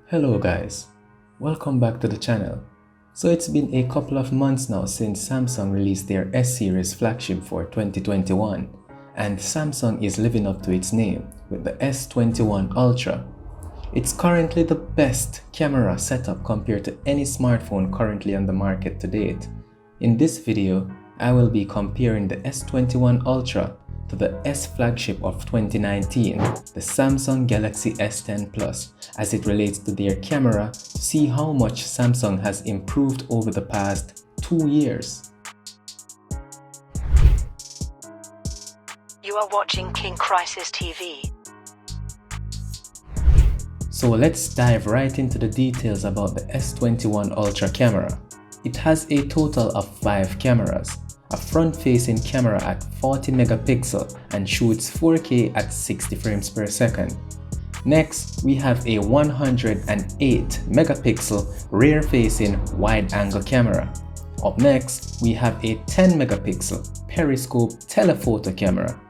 Hello guys, welcome back to the channel. So it's been a couple of months now since Samsung released their S series flagship for 2021, and Samsung is living up to its name with the S21 Ultra. It's currently the best camera setup compared to any smartphone currently on the market to date. In this video, I will be comparing the S21 Ultra to the S flagship of 2019, the Samsung Galaxy S10 Plus, as it relates to their camera to see how much Samsung has improved over the past 2 years. You are watching King Crisis TV. So let's dive right into the details about the S21 Ultra camera. It has a total of 5 cameras. A front-facing camera at 40 megapixel and shoots 4K at 60 frames per second. Next, we have a 108 megapixel rear-facing wide-angle camera. Up next, we have a 10 megapixel periscope telephoto camera,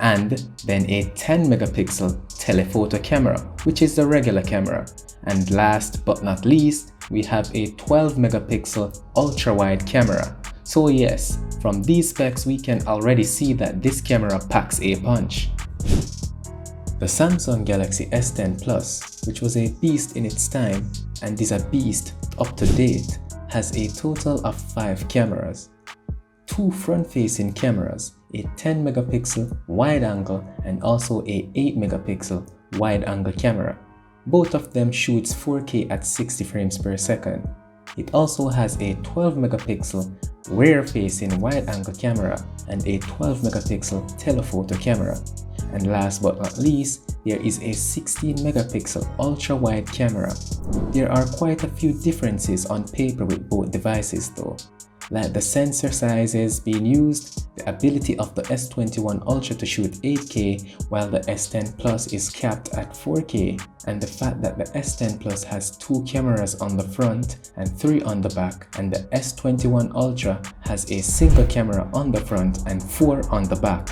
and then a 10 megapixel telephoto camera, which is the regular camera. And last but not least, we have a 12 megapixel ultra-wide camera. So yes, from these specs we can already see that this camera packs a punch. The Samsung Galaxy S10 Plus, which was a beast in its time and is a beast up to date, has a total of 5 cameras. 2 front-facing cameras, a 10 megapixel wide-angle and also a 8 megapixel wide-angle camera. Both of them shoots 4K at 60 frames per second. It also has a 12 megapixel rear-facing wide-angle camera and a 12 megapixel telephoto camera. And last but not least, there is a 16 megapixel ultra-wide camera. There are quite a few differences on paper with both devices though, like the sensor sizes being used, the ability of the S21 Ultra to shoot 8K while the S10 Plus is capped at 4K, and the fact that the S10 Plus has 2 cameras on the front and 3 on the back, and the S21 Ultra has a single camera on the front and 4 on the back.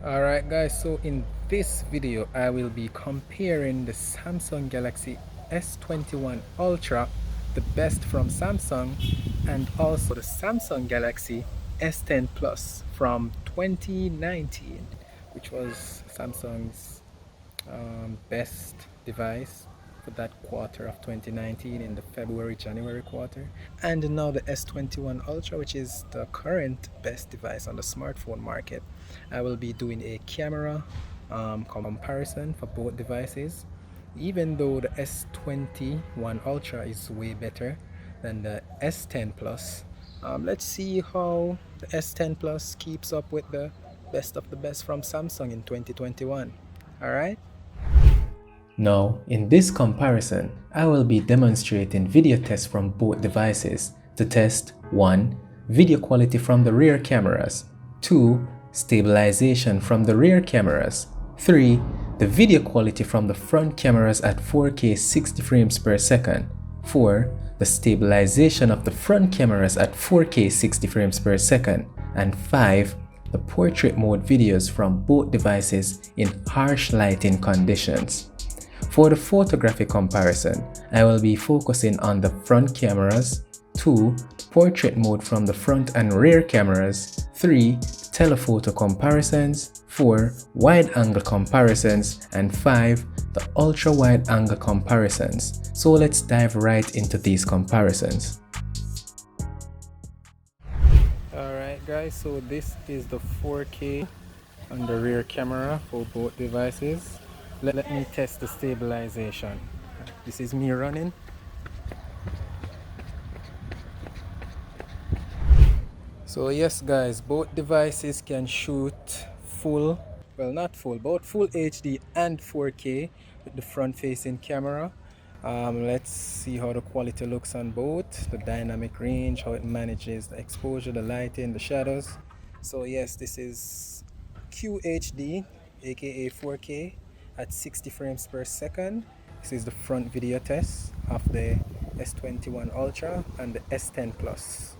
Alright guys, so in this video I will be comparing the Samsung Galaxy S21 Ultra, the best from Samsung, and also the Samsung Galaxy S10 Plus from 2019, which was Samsung's best device for that quarter of 2019 in the February-January quarter, and now the S21 Ultra, which is the current best device on the smartphone market. I will be doing a camera comparison for both devices, even though the S21 Ultra is way better than the S10 Plus. Let's see how the S10 Plus keeps up with the best of the best from Samsung in 2021. Alright? Now, in this comparison, I will be demonstrating video tests from both devices to test 1. Video quality from the rear cameras, 2. Stabilization from the rear cameras, 3. The video quality from the front cameras at 4K 60 frames per second, 4. The stabilization of the front cameras at 4K 60 frames per second, and 5. The portrait mode videos from both devices in harsh lighting conditions. For the photography comparison, I will be focusing on the front cameras, 2. Portrait mode from the front and rear cameras, 3. Telephoto comparisons, 4. Wide angle comparisons, and 5. The ultra wide angle comparisons. So let's dive right into these comparisons. Alright guys, so this is the 4K on the rear camera for both devices. Let me test the stabilization. This is me running. So yes guys, both devices can shoot full, well not full, both full HD and 4K with the front facing camera. Let's see how the quality looks on both, the dynamic range, how it manages the exposure, the lighting, the shadows. So yes, this is QHD, aka 4K at 60 frames per second. This is the front video test of the S21 Ultra and the S10 Plus.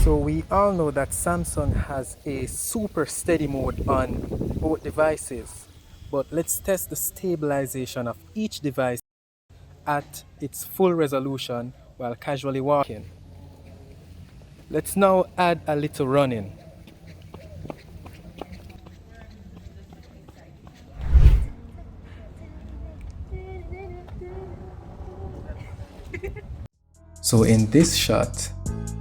So we all know that Samsung has a super steady mode on both devices, but let's test the stabilization of each device at its full resolution while casually walking. Let's now add a little running. So in this shot,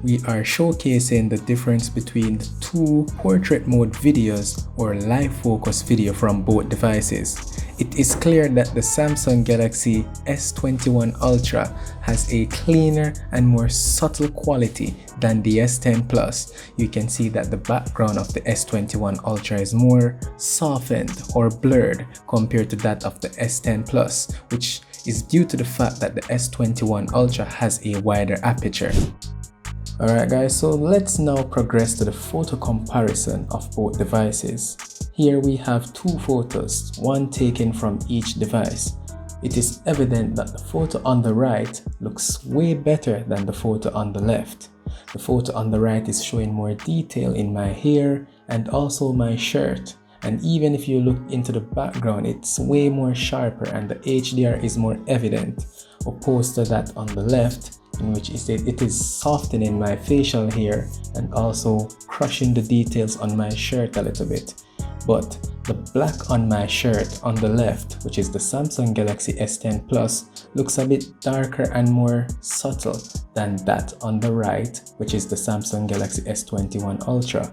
we are showcasing the difference between the two portrait mode videos or live focus video from both devices. It is clear that the Samsung Galaxy S21 Ultra has a cleaner and more subtle quality than the S10 Plus. You can see that the background of the S21 Ultra is more softened or blurred compared to that of the S10 Plus, which is due to the fact that the S21 Ultra has a wider aperture. Alright guys, so let's now progress to the photo comparison of both devices. Here we have two photos, one taken from each device. It is evident that the photo on the right looks way better than the photo on the left. The photo on the right is showing more detail in my hair and also my shirt. And even if you look into the background, it's way more sharper and the HDR is more evident, opposed to that on the left, in which it is softening my facial hair and also crushing the details on my shirt a little bit. But the black on my shirt on the left, which is the Samsung Galaxy S10 Plus, looks a bit darker and more subtle than that on the right, which is the Samsung Galaxy S21 Ultra.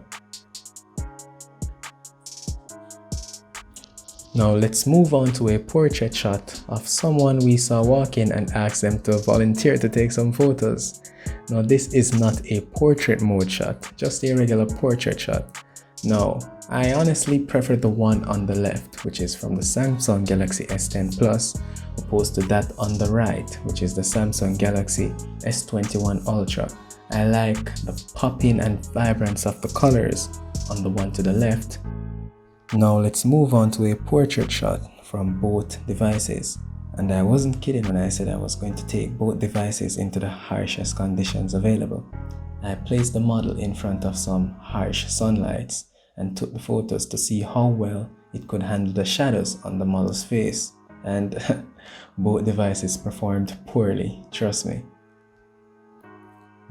Now let's move on to a portrait shot of someone we saw walking and asked them to volunteer to take some photos. Now this is not a portrait mode shot, just a regular portrait shot. No, I honestly prefer the one on the left, which is from the Samsung Galaxy S10 Plus, opposed to that on the right, which is the Samsung Galaxy S21 Ultra. I like the popping and vibrance of the colors on the one to the left. Now let's move on to a portrait shot from both devices. And I wasn't kidding when I said I was going to take both devices into the harshest conditions available. I placed the model in front of some harsh sunlights and took the photos to see how well it could handle the shadows on the model's face. And both devices performed poorly, trust me.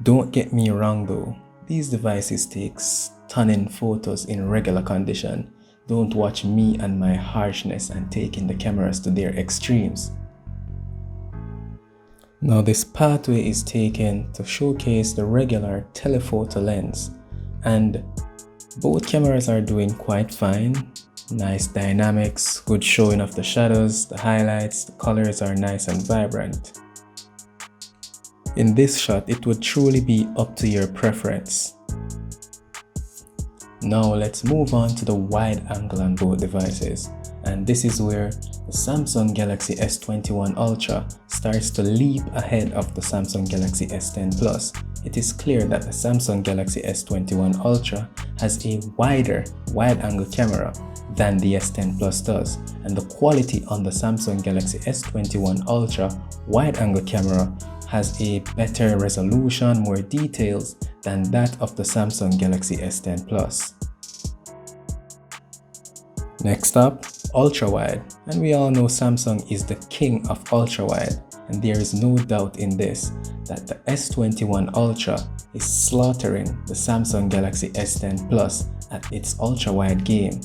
Don't get me wrong though, these devices take stunning photos in regular condition. Don't watch me and my harshness and taking the cameras to their extremes. Now this pathway is taken to showcase the regular telephoto lens, and both cameras are doing quite fine. Nice dynamics, good showing of the shadows, the highlights, the colors are nice and vibrant. In this shot, it would truly be up to your preference. Now let's move on to the wide angle on both devices, and this is where the Samsung Galaxy S21 Ultra starts to leap ahead of the Samsung Galaxy S10 Plus. It is clear that the Samsung Galaxy S21 Ultra has a wider wide angle camera than the S10 Plus does, and the quality on the Samsung Galaxy S21 Ultra wide angle camera has a better resolution, more details than that of the Samsung Galaxy S10 Plus. Next up, ultra-wide, and we all know Samsung is the king of ultra-wide, and there is no doubt in this that the S21 Ultra is slaughtering the Samsung Galaxy S10 Plus at its ultra-wide game.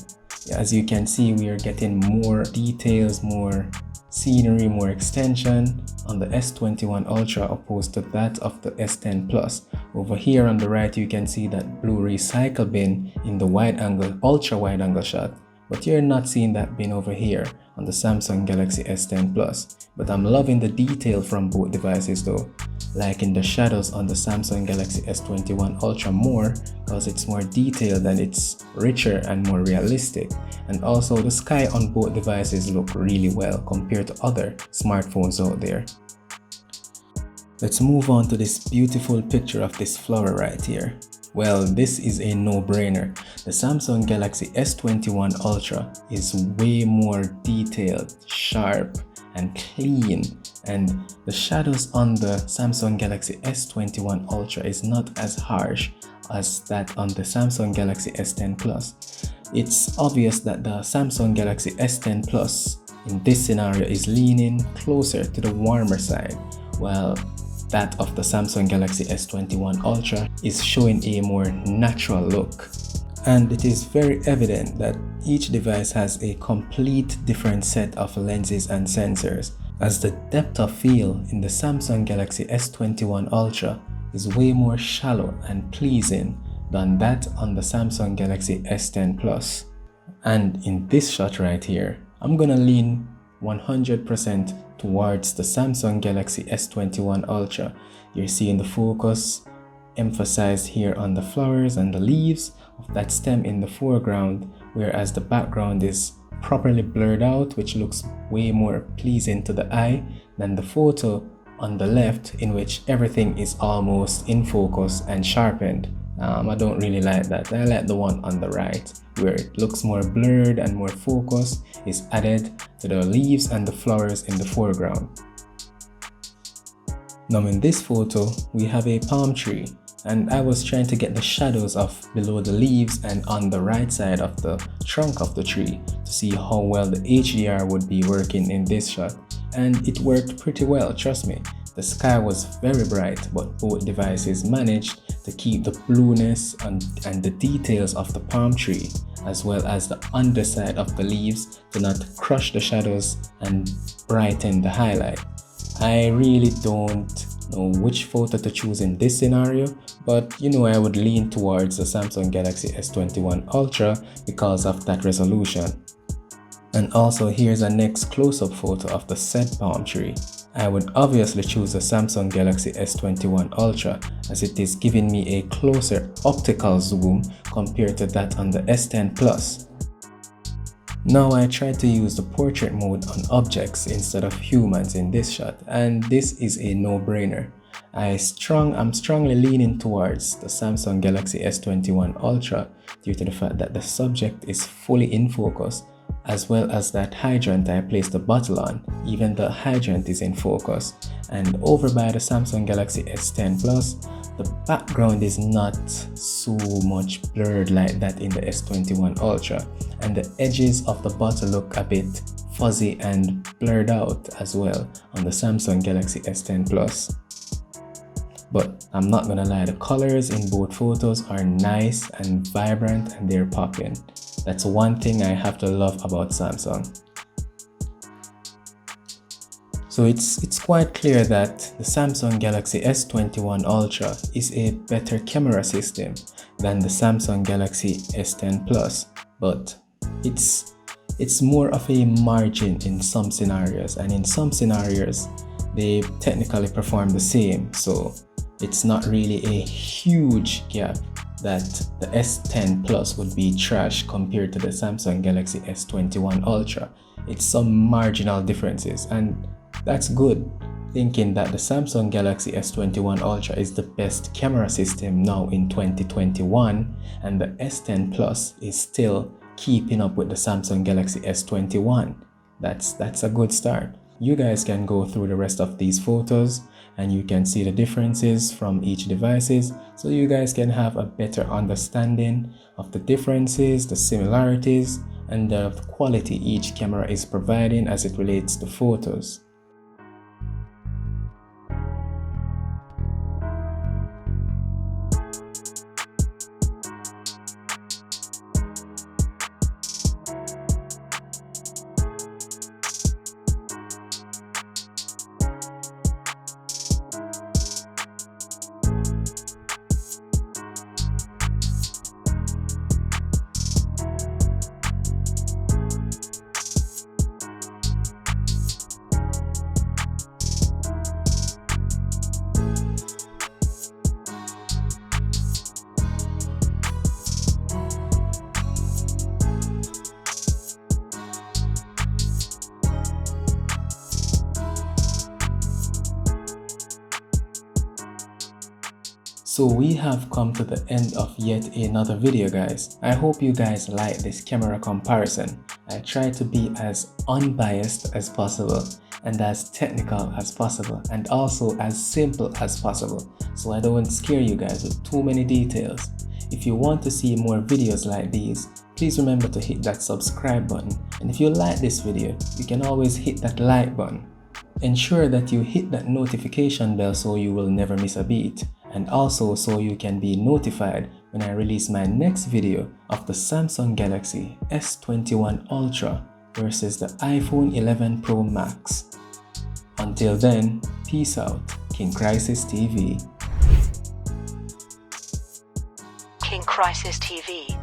As you can see, we are getting more details, more scenery, more extension on the S21 Ultra opposed to that of the S10 Plus. Over here on the right, you can see that blue recycle bin in the wide angle, ultra wide angle shot, but you're not seeing that bin over here on the Samsung Galaxy S10 Plus. But I'm loving the detail from both devices though, like in the shadows on the Samsung Galaxy S21 Ultra more because it's more detailed and it's richer and more realistic. And also the sky on both devices look really well compared to other smartphones out there. Let's move on to this beautiful picture of this flower right here. Well, this is a no-brainer. The Samsung Galaxy S21 Ultra is way more detailed, sharp, and clean, and the shadows on the Samsung Galaxy S21 Ultra is not as harsh as that on the Samsung Galaxy S10 Plus. It's obvious that the Samsung Galaxy S10 Plus in this scenario is leaning closer to the warmer side, while that of the Samsung Galaxy S21 Ultra is showing a more natural look. And it is very evident that each device has a complete different set of lenses and sensors, as the depth of field in the Samsung Galaxy S21 Ultra is way more shallow and pleasing than that on the Samsung Galaxy S10 Plus. And in this shot right here, I'm gonna lean 100% towards the Samsung Galaxy S21 Ultra. You're seeing the focus emphasized here on the flowers and the leaves of that stem in the foreground, whereas the background is properly blurred out, which looks way more pleasing to the eye than the photo on the left, in which everything is almost in focus and sharpened. I don't really like that. I like the one on the right, where it looks more blurred and more focus is added to the leaves and the flowers in the foreground. Now in this photo, we have a palm tree, and I was trying to get the shadows of below the leaves and on the right side of the trunk of the tree to see how well the HDR would be working in this shot. And it worked pretty well, trust me. The sky was very bright, but both devices managed to keep the blueness and the details of the palm tree, as well as the underside of the leaves, to not crush the shadows and brighten the highlight. I really don't know which photo to choose in this scenario, but I would lean towards the Samsung Galaxy S21 Ultra because of that resolution. And also, here's a next close-up photo of the said palm tree. I would obviously choose the Samsung Galaxy S21 Ultra, as it is giving me a closer optical zoom compared to that on the S10 Plus. Now I tried to use the portrait mode on objects instead of humans in this shot, and this is a no-brainer. I'm strongly leaning towards the Samsung Galaxy S21 Ultra due to the fact that the subject is fully in focus, as well as that hydrant I placed the bottle on. Even the hydrant is in focus. And over by the Samsung Galaxy S10 Plus, the background is not so much blurred like that in the S21 Ultra, and the edges of the bottle look a bit fuzzy and blurred out as well on the Samsung Galaxy S10 Plus. But I'm not gonna lie, the colors in both photos are nice and vibrant, and they're popping. That's one thing I have to love about Samsung. So it's quite clear that the Samsung Galaxy S21 Ultra is a better camera system than the Samsung Galaxy S10 Plus, but it's more of a margin in some scenarios, and in some scenarios they technically perform the same, so it's not really a huge gap that the S10 Plus would be trash compared to the Samsung Galaxy S21 Ultra. It's some marginal differences, and that's good, thinking that the Samsung Galaxy S21 Ultra is the best camera system now in 2021, and the S10 Plus is still keeping up with the Samsung Galaxy S21. That's a good start. You guys can go through the rest of these photos and you can see the differences from each devices, so you guys can have a better understanding of the differences, the similarities, and the quality each camera is providing as it relates to photos. So we have come to the end of yet another video, guys. I hope you guys like this camera comparison. I try to be as unbiased as possible and as technical as possible and also as simple as possible, so I don't scare you guys with too many details. If you want to see more videos like these, please remember to hit that subscribe button, and if you like this video, you can always hit that like button. Ensure that you hit that notification bell so you will never miss a beat, and also so you can be notified when I release my next video of the Samsung Galaxy S21 Ultra versus the iPhone 11 Pro Max. Until then, peace out. King Crisis TV. King Crisis TV.